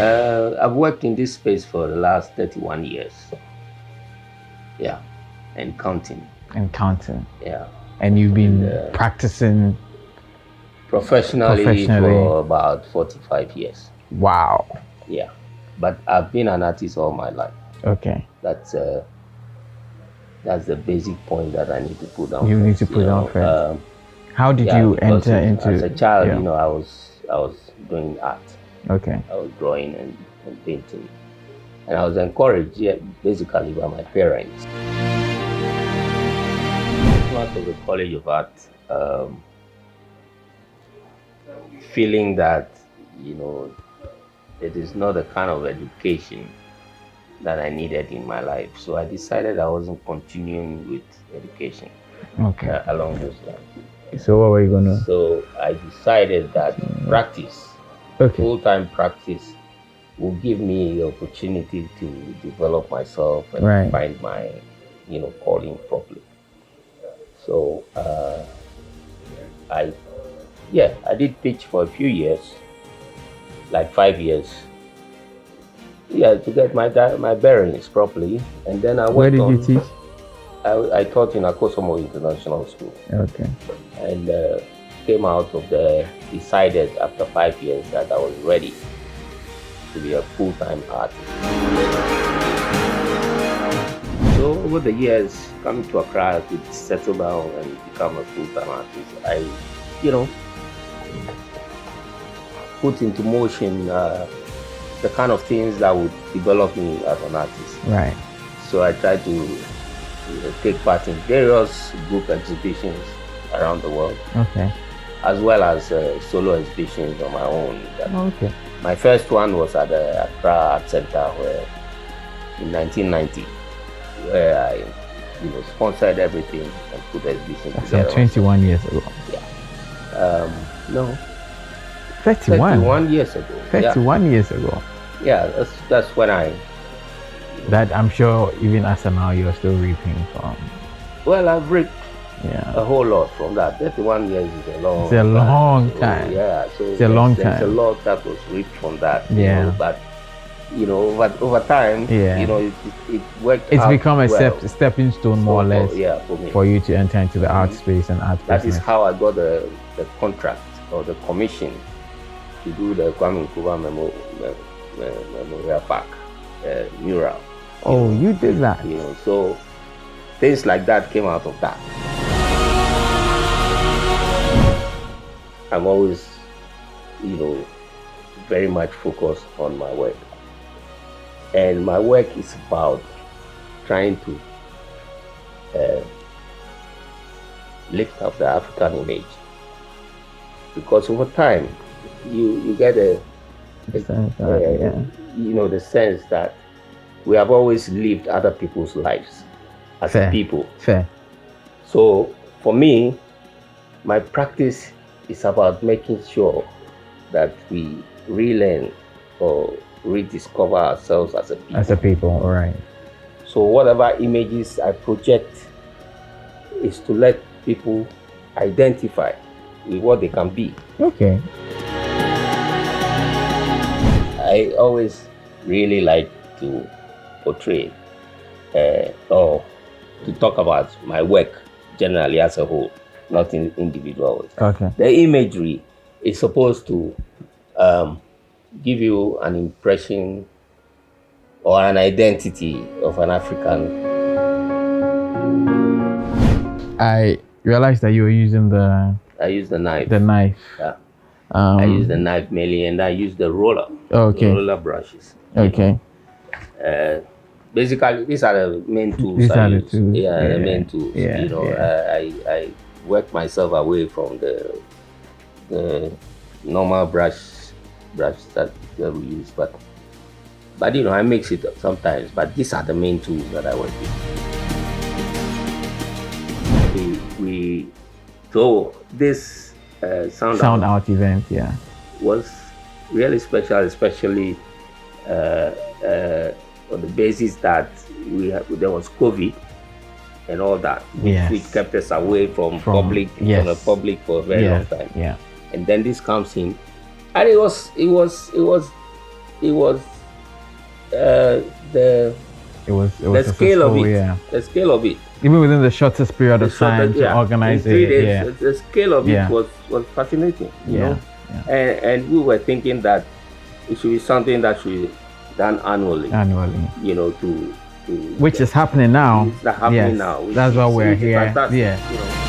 I've worked in this space for the last 31 years. Yeah, and counting. And counting. Yeah. And you've been practicing professionally for about 45 years. Wow. Yeah, but I've been an artist all my life. Okay. That's the basic point that I need to put down. You need to put down first. How did you enter into? As a child, I was doing art. Okay. I was drawing and painting, and I was encouraged, basically by my parents. Out of the College of Art, feeling that it is not the kind of education that I needed in my life, so I decided I wasn't continuing with education. Okay. Along those lines. So what were you gonna? So I decided that practice, full-time practice, will give me the opportunity to develop myself and find my, calling properly. So I did teach for a few years, like 5 years. Yeah, to get my bearings properly, and then I went. Where did you teach? I taught in Akosomo International School. Okay. And came out of there, decided after 5 years that I was ready to be a full-time artist. So over the years, coming to Accra to settle down and become a full-time artist, I, put into motion the kind of things that would develop me as an artist. Right. So I tried to take part in various group exhibitions around the world. Okay. As well as solo exhibitions on my own. Okay. My first one was at the Accra Art Center, where in 1990, where I, sponsored everything and put the exhibition together. That's 21 years ago. Yeah. No. 31. 31 years ago. 31 years ago. Yeah, that's when I. That I'm sure even as of now you're still reaping from. Well, I've reaped a whole lot from that. 31 years is a long. It's a long time. Yeah, so it's a long time. There's a lot that was reaped from that. Yeah. But over time, it worked. It's out become a well. stepping stone, more or less, for me. For you to enter into the art space and art business. That is how I got the contract or the commission to do the Kwame Nkrumah Memorial Park mural. Oh, you did that. So things like that came out of that. I'm always, very much focused on my work. And my work is about trying to lift up the African image. Because over time, you get the sense that we have always lived other people's lives as a people. Fair. So for me, my practice is about making sure that we relearn or rediscover ourselves as a people. As a people, all right. So whatever images I project is to let people identify with what they can be. Okay. I always really like to portray or to talk about my work generally as a whole, not in individual. Okay. The imagery is supposed to give you an impression or an identity of an African. I realized that you were using the... I use the knife. The knife. Yeah. I use the knife mainly, and I use the roller. Okay. The roller brushes. Okay. Basically, these are the main tools. These are the tools. Yeah, the main tools. Yeah, I work myself away from the normal brush that we use, but I mix it up sometimes. But these are the main tools that I work with. So this SoundOut event, was really special, especially on the basis that there was COVID and all that, which kept us away from public, from the public for a very long time. Yeah. And then this comes in, and it was it was the the scale of it. Yeah. The scale of it. Even within the shortest period of time to organize it. Days, the scale of it was fascinating. You know? And we were thinking that it should be something that should be done annually. You know, to which is happening now. It's happening now. That's why we're here. You know.